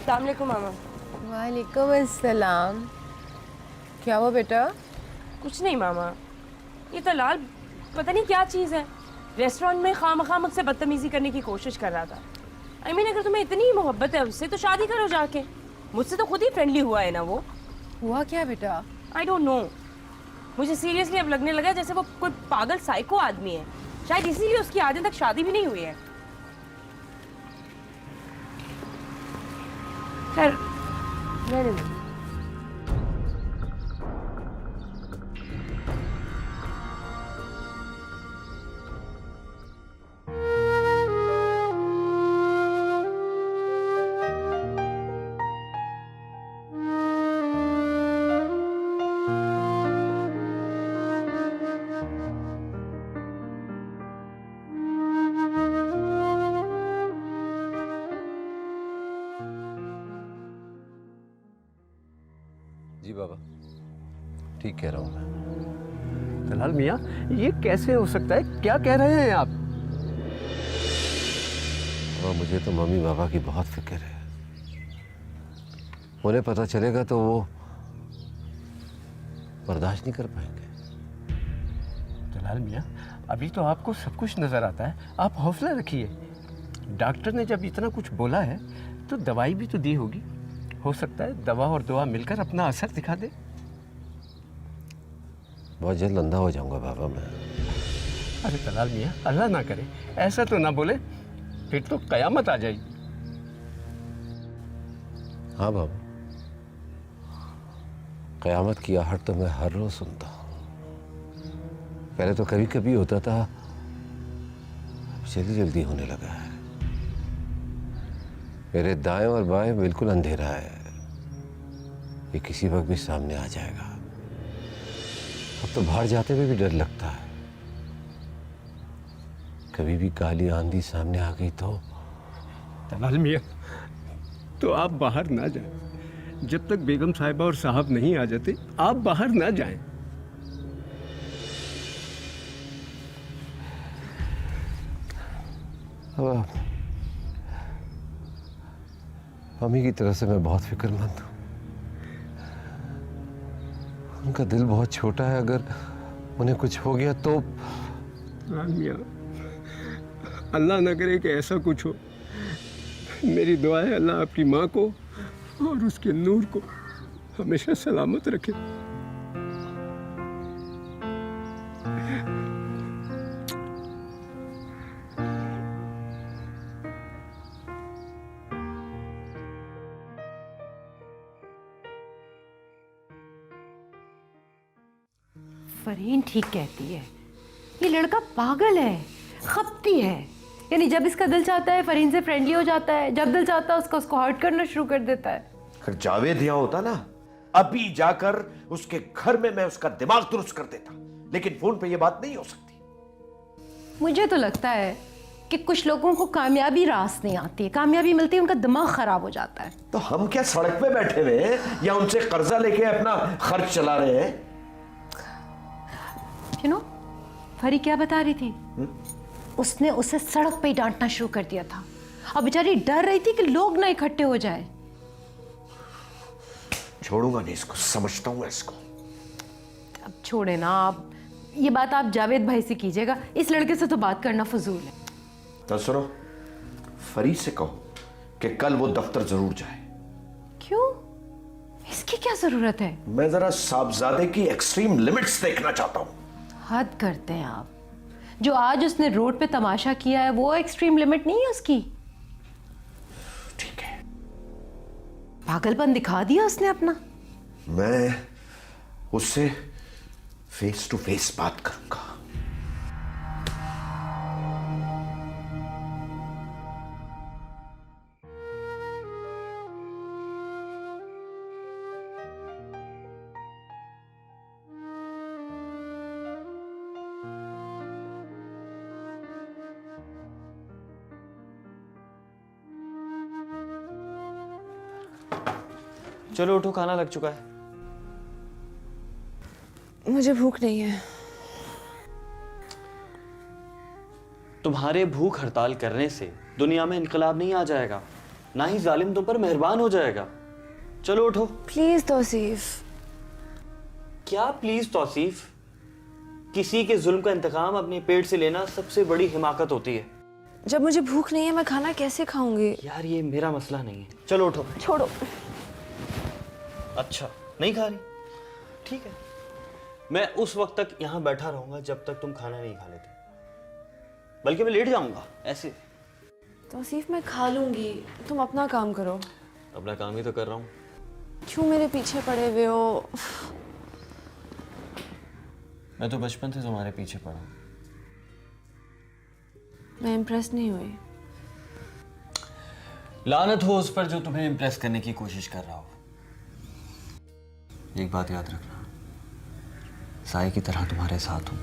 अस्सलाम वालेकुम मामा। वालेकुम अस्सलाम। क्या हुआ बेटा? कुछ नहीं मामा, ये तलाल पता नहीं क्या चीज़ है, रेस्टोरेंट में खामखा मुझसे बदतमीजी करने की कोशिश कर रहा था। आई मीन अगर तुम्हें इतनी मोहब्बत है उससे तो शादी करो जाके। मुझसे तो खुद ही फ्रेंडली हुआ है ना वो। हुआ क्या बेटा? आई डोंट नो, मुझे सीरियसली अब लगने लगा जैसे वो कोई पागल साइको आदमी है। शायद इसीलिए उसकी आज तक शादी भी नहीं हुई है। खैर रहने दो। जी बाबा, ठीक कह रहा हूँ मैं। दलाल मियाँ, ये कैसे हो सकता है? क्या कह रहे हैं आप? और मुझे तो मम्मी पापा की बहुत फिक्र है। उन्हें पता चलेगा तो वो बर्दाश्त नहीं कर पाएंगे। दलाल मियाँ, अभी तो आपको सब कुछ नजर आता है, आप हौसला रखिए। डॉक्टर ने जब इतना कुछ बोला है तो दवाई भी तो दी होगी। हो सकता है दवा और दुआ मिलकर अपना असर दिखा दे। बहुत जल्द अंधा हो जाऊंगा बाबा मैं। अरे दलाल मियाँ, अल्लाह ना करे, ऐसा तो ना बोले, फिर तो कयामत आ जाएगी। हाँ बाबा, कयामत की आहट तो मैं हर रोज सुनता हूँ। पहले तो कभी कभी होता था, अब जल्दी जल्दी होने लगा है। मेरे दाएं और बाएं बिल्कुल अंधेरा है, ये किसी वक्त भी सामने आ जाएगा। अब तो बाहर जाते हुए भी डर लगता है, कभी भी काली आंधी सामने आ गई तो। दलाल मियाँ, तो आप बाहर ना जाएं। जब तक बेगम साहिबा और साहब नहीं आ जाते, आप बाहर ना जाएं। अब मम्मी की तरफ से मैं बहुत फिक्रमंद हूँ। उनका दिल बहुत छोटा है, अगर उन्हें कुछ हो गया तो। मियाँ, अल्लाह ना करे कि ऐसा कुछ हो। मेरी दुआ है अल्लाह आपकी माँ को और उसके नूर को हमेशा सलामत रखे। फरीन ठीक कहती है, ये लड़का पागल है, खपती है। यानी जब इसका दिल चाहता है फरीन से फ्रेंडली हो जाता है, जब दिल चाहता है उसको हर्ट करना शुरू कर देता है। अगर जावेद यहाँ होता ना, अभी जाकर उसके घर में मैं उसका दिमाग दुरुस्त कर देता, लेकिन फोन पे ये बात नहीं हो सकती। मुझे तो लगता है कि कुछ लोगों को कामयाबी रास नहीं आती है, कामयाबी मिलती है उनका दिमाग खराब हो जाता है। तो हम क्या सड़क पे बैठे हुए हैं या उनसे कर्जा लेके अपना खर्च चला रहे हैं? यू नो, फरी क्या बता रही थी? उसने उसे सड़क पे ही डांटना शुरू कर दिया था और बेचारी डर रही थी कि लोग ना इकट्ठे हो जाए। छोड़ूंगा नहीं इसको, समझता हूँ इसको। अब छोड़े ना आप, ये बात आप जावेद भाई से कीजिएगा, इस लड़के से तो बात करना फजूल है। तो सुनो, फरीद से कहो कि कल वो दफ्तर जरूर जाए। क्यों? इसकी क्या जरूरत है? मैं जरा साहबजादे की एक्सट्रीम लिमिट्स देखना चाहता हूँ। हद करते हैं आप। जो आज उसने रोड पे तमाशा किया है वो एक्सट्रीम लिमिट नहीं है उसकी। ठीक है, पागलपन दिखा दिया उसने अपना। मैं उससे फेस टू फेस बात करूंगा। चलो उठो, खाना लग चुका है। मुझे भूख नहीं है। तुम्हारे भूख हड़ताल करने से दुनिया में इनकलाब नहीं आ जाएगा। ना ही जालिम तुम पर मेहरबान हो जाएगा। चलो उठो। प्लीज तौसीफ। क्या प्लीज तौसीफ? किसी के जुल्म का इंतकाम अपने पेट से लेना सबसे बड़ी हिमाकत होती है। जब मुझे भूख नहीं है मैं खाना कैसे खाऊंगी? यार ये मेरा मसला नहीं है, चलो उठो। छोड़ो। अच्छा नहीं खा रही, ठीक है। मैं उस वक्त तक यहाँ बैठा रहूंगा जब तक तुम खाना नहीं खा लेते, बल्कि मैं लेट जाऊंगा ऐसे। तौसीफ मैं खा लूंगी, तुम अपना काम करो। अपना काम ही तो कर रहा हूँ। क्यों मेरे पीछे पड़े हुए हो? मैं तो बचपन से तुम्हारे पीछे पड़ा हूँ। मैं इम्प्रेस नहीं हुई। लानत हो उस पर जो तुम्हें इम्प्रेस करने की कोशिश कर रहा हो। एक बात याद रखना, साए की तरह तुम्हारे साथ हूं।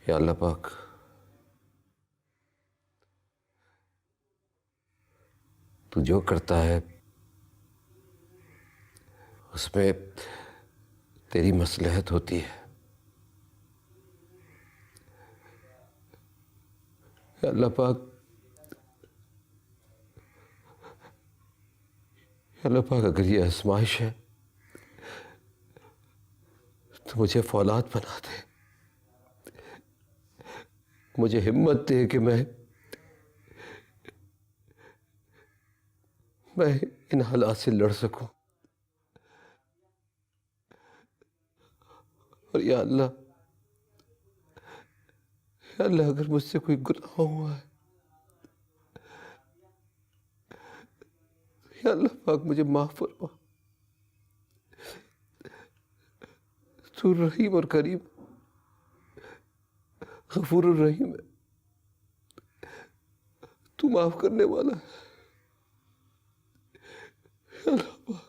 या अल्लाह पाक, तू जो करता है उसमें तेरी मसलहत होती है। या अल्लाह पाक, या अल्लाह पाक, अगर ये आजमाइश है तो मुझे फौलाद बना दे, मुझे हिम्मत दे कि मैं इन हालात से लड़ सकूं। और या अल्लाह, अगर मुझसे कोई गुनाह हुआ है, या अल्लाह पाक मुझे माफ फरमा। तू रहीम और करीम, गफूर और रहीम है, तू माफ करने वाला है। या अल्लाह पाक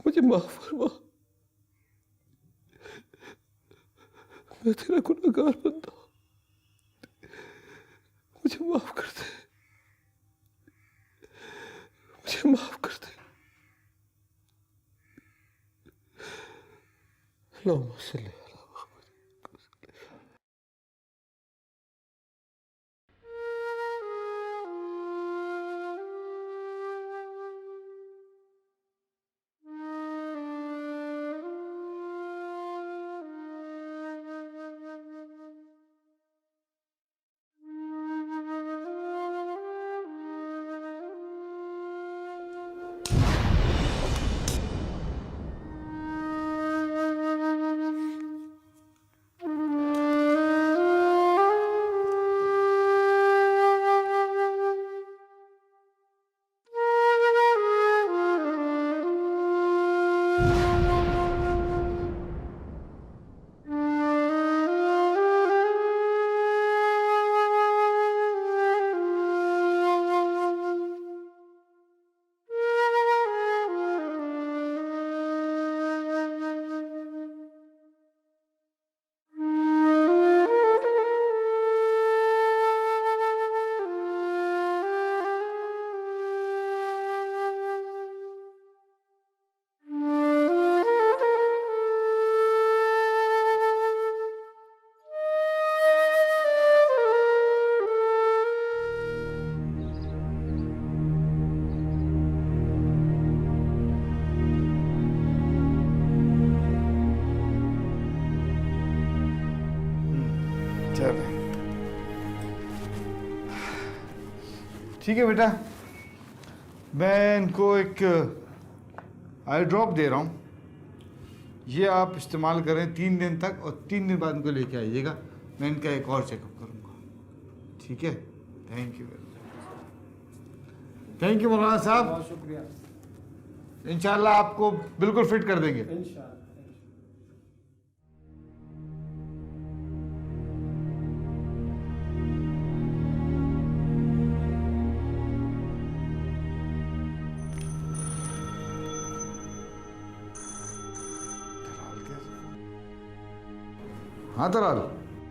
मुझे माफ फरमा, मैं तेरा गुनहगार बंदा हूं, मुझे माफ कर दे, मुझे माफ कर दे। अल्लाहुम्मा सल्ली अला मुहम्मद। चलो ठीक है बेटा, मैं इनको एक आई ड्रॉप दे रहा हूँ, ये आप इस्तेमाल करें 3 दिन तक, और 3 दिन बाद इनको लेके आइएगा, मैं इनका एक और चेकअप करूँगा। ठीक है, थैंक यू, थैंक यू मौलाना साहब, बहुत शुक्रिया। इंशाल्लाह आपको बिल्कुल फिट कर देंगे। हाँ तलाल,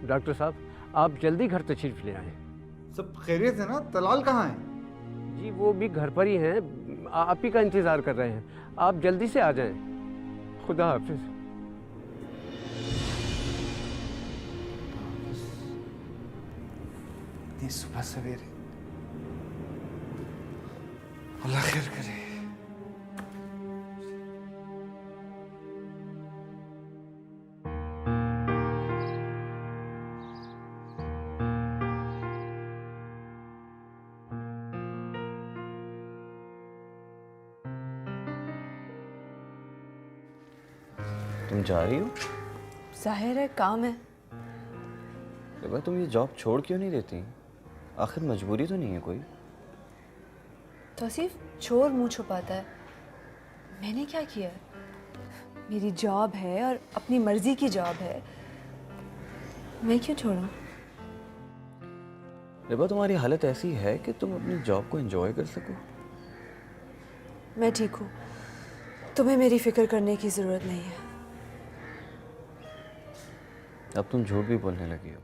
डॉक्टर साहब आप जल्दी घर तशरीफ ले आए। सब खैरियत है ना? तलाल कहाँ है? जी वो भी घर पर ही हैं, आप ही का इंतज़ार कर रहे हैं, आप जल्दी से आ जाएं। खुदा हाफिज। इतनी सुबह सवेरे, अल्लाह खैर करे। तुम जा रही हो? जाहिर है काम है। रिबा तुम ये जॉब छोड़ क्यों नहीं देती? आखिर मजबूरी तो नहीं है कोई? तौसीफ चोर मुंह छुपाता है, मैंने क्या किया है? मेरी जॉब है और अपनी मर्जी की जॉब है, मैं क्यों छोड़ूं? रिबा तुम्हारी हालत ऐसी है कि तुम अपनी जॉब को एंजॉय कर सको। मैं ठीक हूँ, तुम्हें मेरी फिक्र करने की ज़रूरत नहीं है। अब तुम झूठ भी बोलने लगी हो।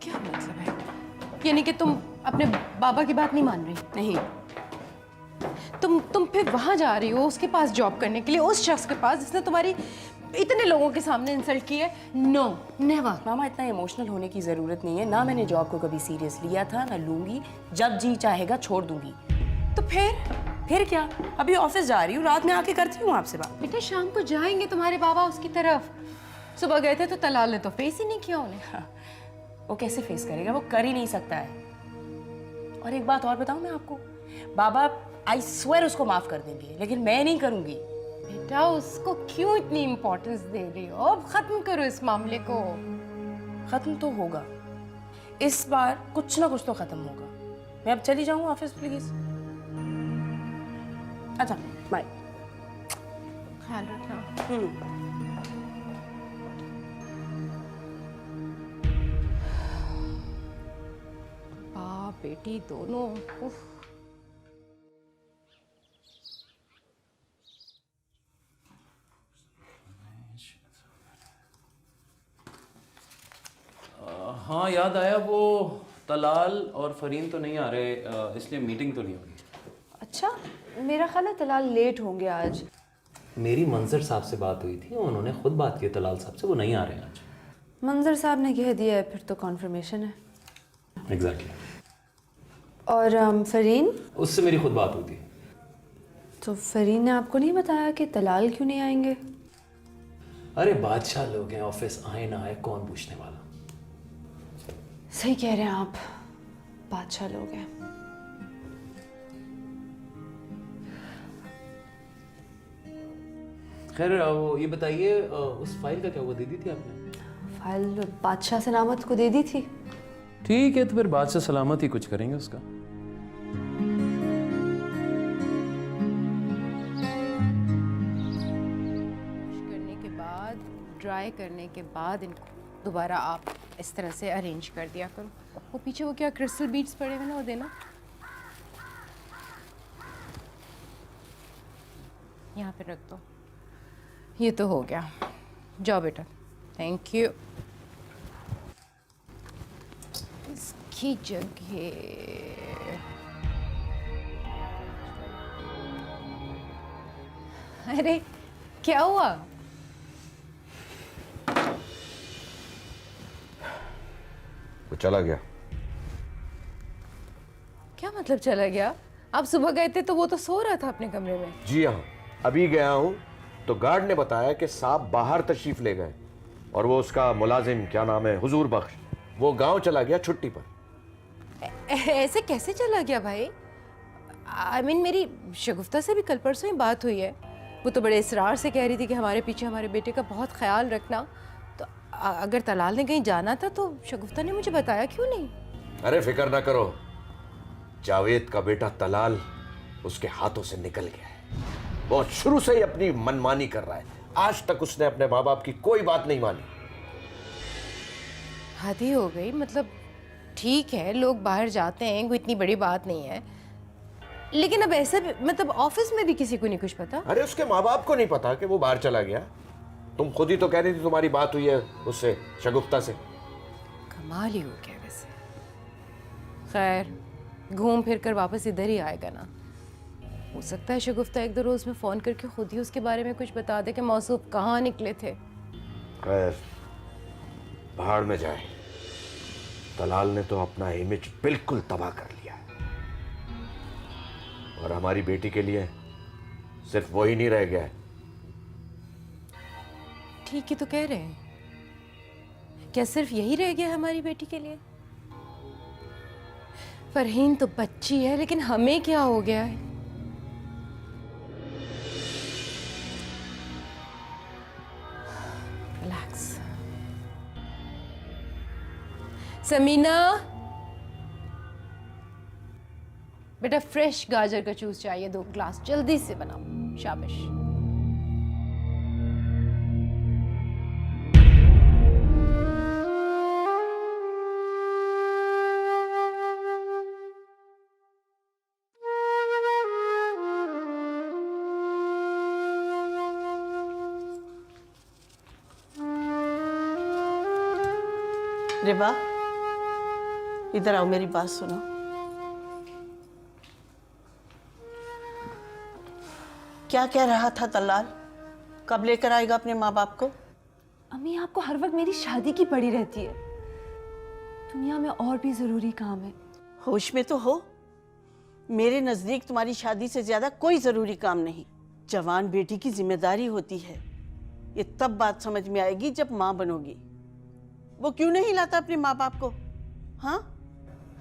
क्या मतलब है? यानी कि तुम अपने बाबा की बात नहीं मान रही? नहीं, तुम फिर वहां जा रही हो उसके पास जॉब करने के लिए, उस शख्स के पास जिसने तुम्हारी इतने लोगों के सामने इंसल्ट की है? No never. मामा इतना इमोशनल होने की ज़रूरत नहीं है, ना मैंने जॉब को कभी सीरियस लिया था, ना लूँगी, जब जी चाहेगा छोड़ दूँगी। तो फिर क्या, अभी ऑफिस जा रही हूँ, रात में आके करती हूँ आपसे बात। बेटा शाम को जाएंगे तुम्हारे बाबा उसकी तरफ। सुबह गए थे तो तलाल ने तो फेस ही नहीं किया उन्हें। हाँ, वो कैसे फेस करेगा, वो कर ही नहीं सकता है। और एक बात और बताऊँ मैं आपको, बाबा आई स्वेयर उसको माफ कर देंगे, लेकिन मैं नहीं करूँगी। बेटा उसको क्यों इतनी इम्पोर्टेंस दे रही हो? अब खत्म करो इस मामले को। खत्म तो होगा, इस बार कुछ ना कुछ तो खत्म होगा। मैं अब चली जाऊँ ऑफिस प्लीज। अच्छा बाय। ख्याल रखना। बाप बेटी दोनों। उफ। हाँ याद आया, वो तलाल और फरीन तो नहीं आ रहे, इसलिए मीटिंग तो नहीं होगी। अच्छा, मेरा ख्याल है तलाल लेट होंगे आज। मेरी मंजर साहब से बात हुई थी, उन्होंने खुद बात की तलाल साहब से, वो नहीं आ रहे हैं आज। मंजर साहब ने कह दिया है, फिर तो कॉन्फर्मेशन है। एग्जैक्टली। और फरीन? उससे मेरी खुद बात हुई थी। तो फरीन ने आपको नहीं बताया कि तलाल क्यों नहीं आएंगे? अरे बादशाह लोग हैं, ऑफिस आए ना आए कौन पूछने वाला। सही कह रहे हैं आप, बादशाह लोग हैं। खैर वो ये बताइए, उस फाइल का क्या हुआ, दे दी थी आपने? फाइल बादशाह सलामत को दे दी थी। ठीक है, तो फिर बादशाह सलामत ही कुछ करेंगे उसका। करने के बाद, ड्राई करने के बाद इनको दोबारा आप इस तरह से अरेंज कर दिया करो। वो पीछे वो क्या क्रिस्टल बीड्स पड़े हुए ना, वो देना। यहाँ पे रख दो। ये तो हो गया, जाओ बेटा। Thank you. इसकी जगह अरे क्या हुआ? वो चला गया। क्या मतलब चला गया? आप सुबह गए थे तो वो तो सो रहा था अपने कमरे में। जी हाँ, अभी गया हूं तो गार्ड ने बताया कि साहब बाहर तशरीफ ले गए और वो उसका मुलाजिम, क्या नाम है, हुजूर बख्श, वो गांव चला गया छुट्टी पर। ऐसे कैसे चला गया भाई? I mean, मेरी शगुफ्ता से भी कल परसों ही बात हुई है। वो तो बड़े इसरार से कह रही थी कि हमारे पीछे हमारे बेटे का बहुत ख्याल रखना। तो अगर तलाल ने कहीं जाना था तो शगुफ्ता ने मुझे बताया क्यों नहीं? अरे फिक्र ना करो, जावेद का बेटा तलाल उसके हाथों से निकल गया है। वो शुरू से ही अपनी मनमानी कर रहा है, आज तक उसने अपने माँ बाप की कोई बात नहीं मानी। हद ही हो गई। मतलब ठीक है, लोग बाहर जाते हैं, कोई इतनी बड़ी बात नहीं है, लेकिन अब ऐसा भी, मतलब ऑफिस में भी किसी को नहीं कुछ पता? अरे उसके माँ बाप को नहीं पता कि वो बाहर चला गया। तुम खुद ही तो कह रही थी तुम्हारी बात हुई है उससे, शगुफ्ता से। कमाल ही हो गया वैसे। खैर, घूम फिर कर वापस इधर ही आएगा ना। हो सकता है शगुफ्ता एक दो रोज में फोन करके खुद ही उसके बारे में कुछ बता दे कि मौसूफ कहाँ निकले थे। खैर, भाड़ में जाए। तलाल ने तो अपना इमेज बिल्कुल तबाह कर लिया है और हमारी बेटी के लिए सिर्फ वो ही नहीं रह गया है। ठीक ही तो कह रहे हैं। क्या सिर्फ यही रह गया हमारी बेटी के लिए? फरहीन तो बच्ची है, लेकिन हमें क्या हो गया है? रिलैक्स। समीना, बेटा फ्रेश गाजर का जूस चाहिए, 2 ग्लास जल्दी से बनाओ। शाबाश। रिबा, इधर आओ, मेरी बात सुनो। क्या कह रहा था तलाल? कब लेकर आएगा अपने माँ बाप को? अम्मी, आपको हर वक्त मेरी शादी की पड़ी रहती है। दुनिया में और भी जरूरी काम है। होश में तो हो। मेरे नजदीक तुम्हारी शादी से ज्यादा कोई जरूरी काम नहीं। जवान बेटी की जिम्मेदारी होती है। ये तब बात समझ में आएगी जब माँ बनोगी। वो क्यों नहीं लाता अपने माँ बाप को? हाँ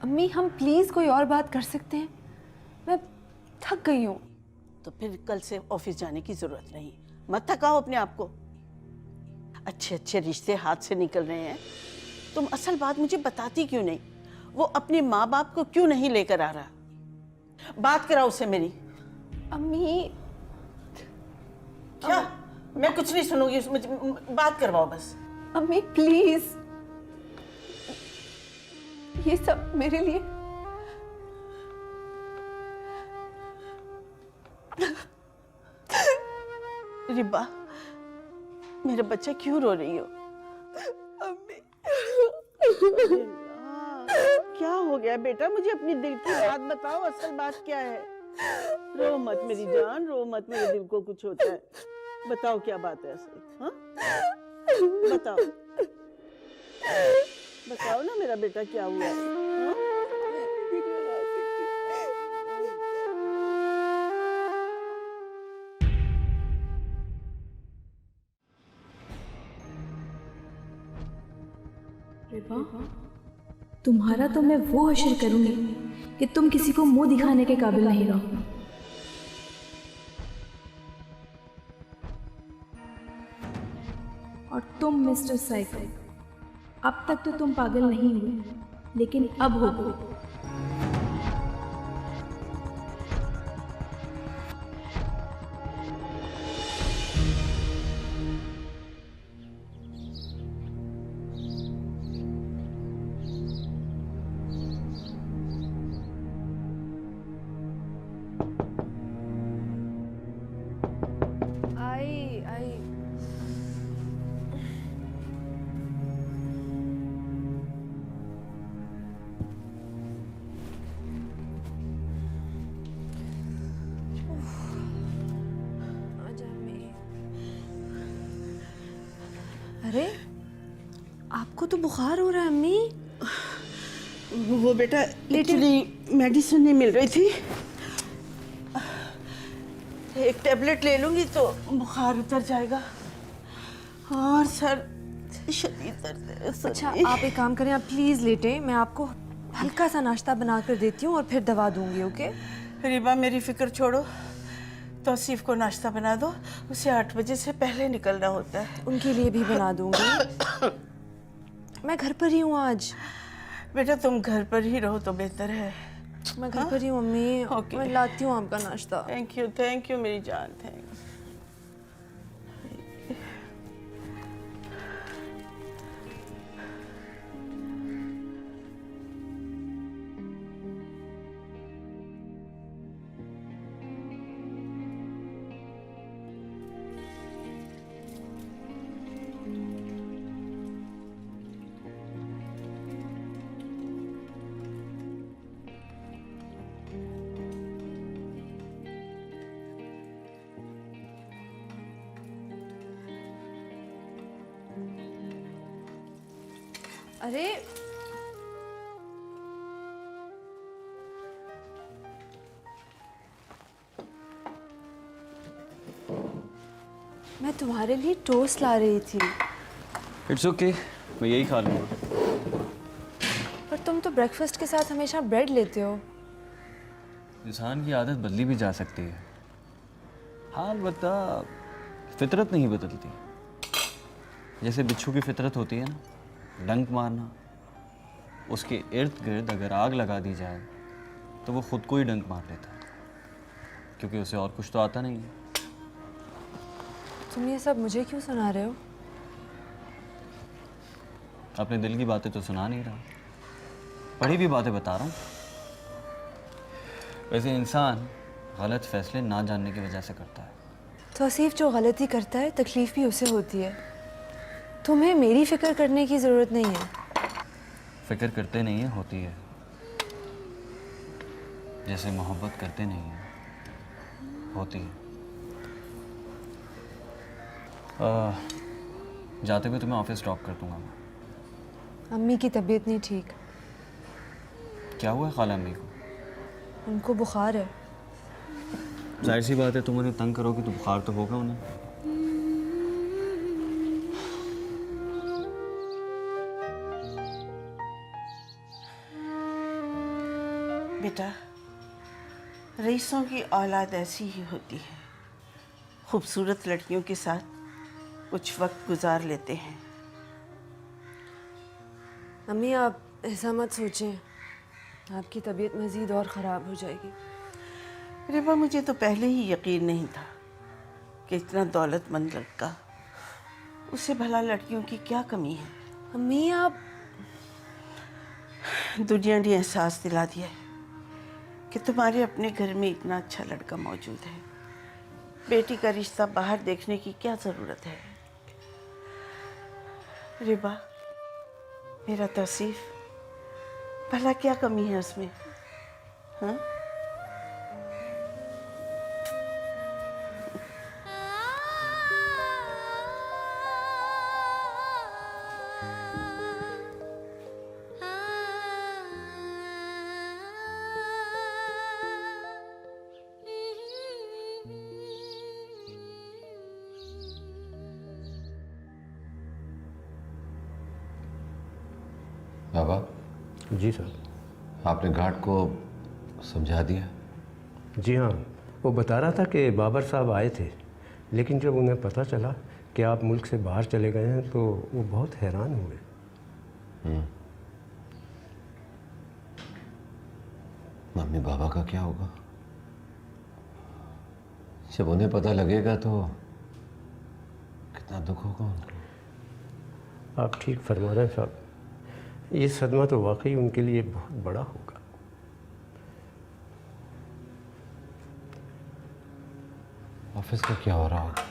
अम्मी, हम प्लीज कोई और बात कर सकते हैं? मैं थक गई हूँ। तो फिर कल से ऑफिस जाने की जरूरत नहीं। मत थकाओ अपने आप को। अच्छे अच्छे रिश्ते हाथ से निकल रहे हैं। तुम असल बात मुझे बताती क्यों नहीं? वो अपने माँ बाप को क्यों नहीं लेकर आ रहा? बात कराओ उससे मेरी। अम्मी, क्या? मैं कुछ नहीं सुनूंगी, मुझे बात करवाओ बस। अम्मी प्लीज, ये सब मेरे लिए। रिबा, मेरा बच्चा क्यों रो रही हो? अम्मी, क्या हो गया बेटा? मुझे अपनी दिल की बात बताओ, असल बात क्या है? रो मत मेरी जान, रो मत, मेरे दिल को कुछ होता है। बताओ क्या बात है असल? हाँ बताओ, बताओ ना मेरा बेटा, क्या हुआ है? हाँ? तुम्हारा तो मैं वो हश्र करूंगी कि तुम किसी को मुंह दिखाने के काबिल नहीं रहो। और तुम मिस्टर साइकिल, अब तक तो तुम पागल नहीं हुए, लेकिन अब हो गए। अरे आपको तो बुखार हो रहा है अम्मी। वो बेटा एक्चुअली मेडिसिन नहीं मिल रही थी, एक टेबलेट ले लूंगी तो बुखार उतर जाएगा और सर शदीद दर्द है। अच्छा आप एक काम करें, आप प्लीज़ लेटें, मैं आपको हल्का सा नाश्ता बना कर देती हूँ और फिर दवा दूंगी। ओके रिबा मेरी फिक्र छोड़ो, तौसीफ को नाश्ता बना दो, उसे 8 बजे से पहले निकलना होता है। उनके लिए भी बना दूंगी। मैं घर पर ही हूँ आज। बेटा तुम घर पर ही रहो तो बेहतर है। मैं घर पर ही हूँ मम्मी। ओके। मैं लाती हूँ आपका नाश्ता। थैंक यू मेरी जान, थैंक्स। अरे मैं तुम्हारे लिए टोस्ट ला रही थी। इट्स ओके, मैं यही खा लूँगा। पर तुम तो ब्रेकफास्ट के साथ हमेशा ब्रेड लेते हो। इंसान की आदत बदली भी जा सकती है, हाँ अलबत्ता फितरत नहीं बदलती। जैसे बिच्छू की फितरत होती है ना, डंक मारना, उसके इर्द गिर्द अगर आग लगा दी जाए तो वो खुद को ही डंक मार लेता है, क्योंकि उसे और कुछ तो आता नहीं है। तुम ये सब मुझे क्यों सुना रहे हो? अपने दिल की बातें तो सुना नहीं रहा, पढ़ी भी बातें बता रहा हूँ। वैसे इंसान गलत फैसले ना जानने की वजह से करता है। तौसीफ जो गलती करता है तकलीफ भी उसे होती है। तुम्हें मेरी फिक्र करने की ज़रूरत नहीं है। फिक्र करते नहीं है, होती है। जैसे मोहब्बत करते नहीं है, होती है। जाते हुए तुम्हें ऑफिस ड्रॉप कर दूंगा मैं। अम्मी की तबीयत नहीं ठीक। क्या हुआ है खाला अम्मी को? उनको बुखार है। जाहिर सी बात है, तुम उन्हें तंग करोगे तो बुखार तो होगा उन्हें। बेटा रईसों की औलाद ऐसी ही होती है, खूबसूरत लड़कियों के साथ कुछ वक्त गुजार लेते हैं। अम्मी आप ऐसा मत सोचें, आपकी तबीयत मज़ीद और ख़राब हो जाएगी। रिबा मुझे तो पहले ही यकीन नहीं था कि इतना दौलतमंद लड़का, उसे भला लड़कियों की क्या कमी है। अम्मी आप दुनिया ने एहसास दिला दिया है कि तुम्हारे अपने घर में इतना अच्छा लड़का मौजूद है। बेटी का रिश्ता बाहर देखने की क्या ज़रूरत है। रिबा मेरा तौसीफ, भला क्या कमी है उसमें? हाँ बाबा जी सर। आपने घाट को समझा दिया? जी हाँ, वो बता रहा था कि बाबर साहब आए थे, लेकिन जब उन्हें पता चला कि आप मुल्क से बाहर चले गए हैं तो वो बहुत हैरान हुए। मम्मी पापा का क्या होगा? जब उन्हें पता लगेगा तो कितना दुख होगा उनको। आप ठीक फरमा रहे हैं साहब, ये सदमा तो वाकई उनके लिए बहुत बड़ा होगा। ऑफिस का क्या हो रहा होगा?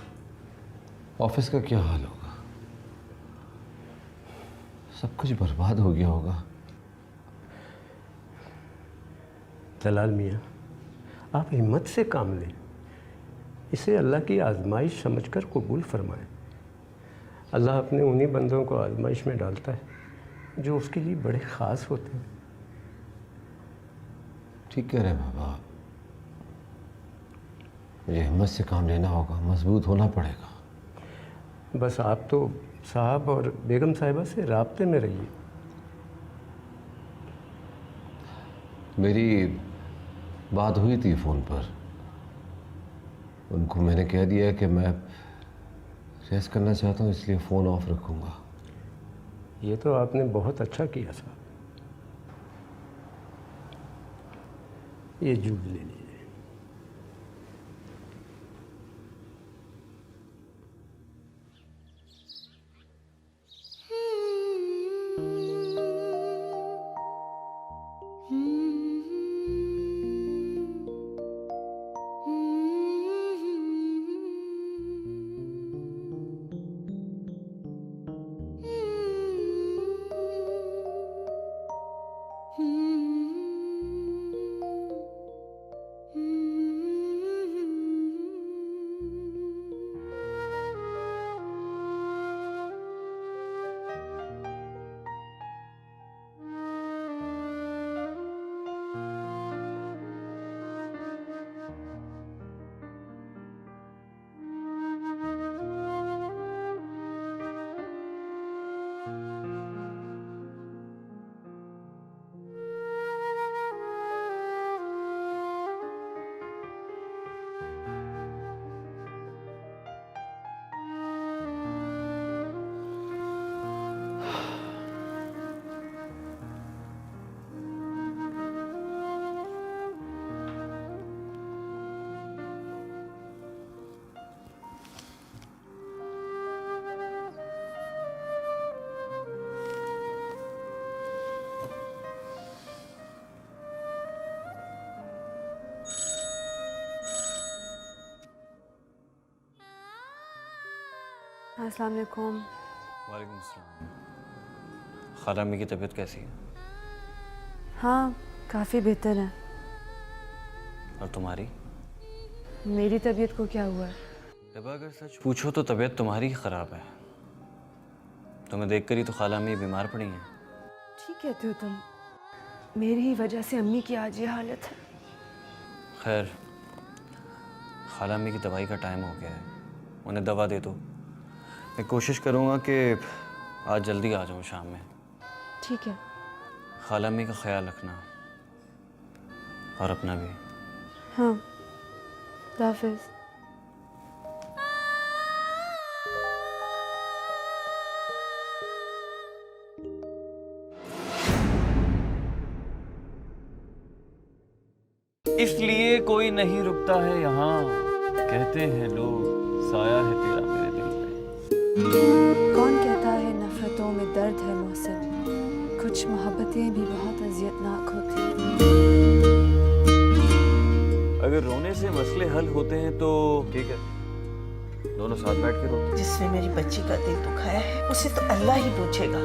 ऑफिस का क्या हाल होगा? सब कुछ बर्बाद हो गया होगा। दलाल मियाँ, आप हिम्मत से काम लें, इसे अल्लाह की आजमाइश समझकर कबूल फरमाएं। अल्लाह अपने उन्हीं बंदों को आजमाइश में डालता है जो उसके लिए बड़े ख़ास होते हैं। ठीक कह रहे हैं बाबा, मुझे हिम्मत से काम लेना होगा, मजबूत होना पड़ेगा। बस आप तो साहब और बेगम साहिबा से राब्ते में रहिए। मेरी बात हुई थी फ़ोन पर, उनको मैंने कह दिया कि मैं रेस्ट करना चाहता हूँ, इसलिए फ़ोन ऑफ रखूँगा। ये तो आपने बहुत अच्छा किया साहब। ये जूस ले लीजिए। अस्सलाम वालेकुम। वालेकुम अस्सलाम। खाला अम्मी की तबीयत कैसी है? हाँ, काफ़ी बेहतर है। और तुम्हारी? मेरी तबीयत को क्या हुआ है? जब अगर सच पूछो तो तबीयत तुम्हारी ही ख़राब है। तुम्हें देख कर ही तो खाला अम्मी बीमार पड़ी हैं। ठीक कहते हो तुम, मेरी ही वजह से अम्मी की आज ये हालत है। खैर, खाला अम्मी की दवाई का टाइम हो गया है, उन्हें दवा दे दो। मैं कोशिश करूँगा कि आज जल्दी आ जाऊँ शाम में। ठीक है। खाला अम्मी का ख्याल रखना और अपना भी। हाँ, हाफिज़। इसलिए कोई नहीं रुकता है यहाँ, कहते हैं लोग साया है तेरा मेरे दिल में। कौन कहता है नफरतों में दर्द है मौसम, कुछ मोहब्बतें भी बहुत अजियतनाक होती हैं। अगर रोने से मसले हल होते हैं तो ठीक है, दोनों साथ बैठ के रोते हैं। जिसने मेरी बच्ची का दिल दुखाया है उसे तो अल्लाह ही पूछेगा।